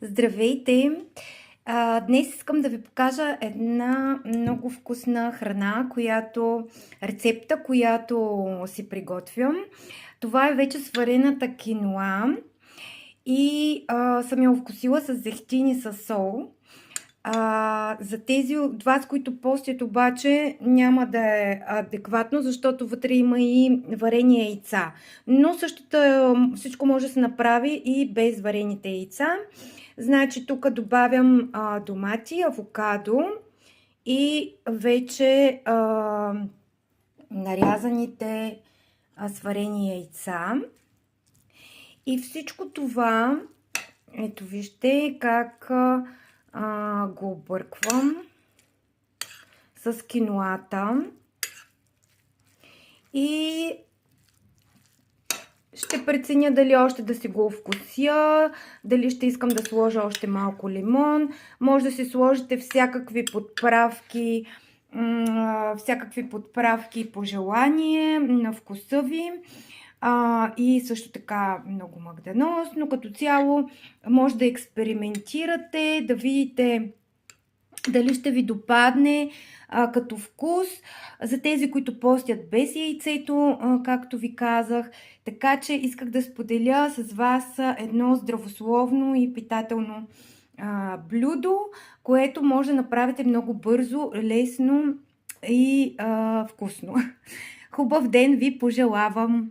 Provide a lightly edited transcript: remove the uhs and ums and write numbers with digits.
Здравейте! Днес искам да ви покажа една много вкусна храна, рецепта, която си приготвям. Това е вече сварената киноа и съм я овкусила с зехтин и с сол. За тези от вас, които постят обаче, няма да е адекватно, защото вътре има и варени яйца. Но всичко може да се направи и без варените яйца. Значи тук добавям домати, авокадо и вече нарязаните сварени яйца. И всичко това, ето вижте как го обърквам с киноата и ще преценя дали още да си го вкуся, дали ще искам да сложа още малко лимон. Може да си сложите всякакви подправки по желание на вкуса ви. И също така много магданоз, но като цяло може да експериментирате, да видите дали ще ви допадне като вкус за тези, които постят без яйцето, както ви казах. Така че исках да споделя с вас едно здравословно и питателно блюдо, което може да направите много бързо, лесно и вкусно. Хубав ден ви пожелавам!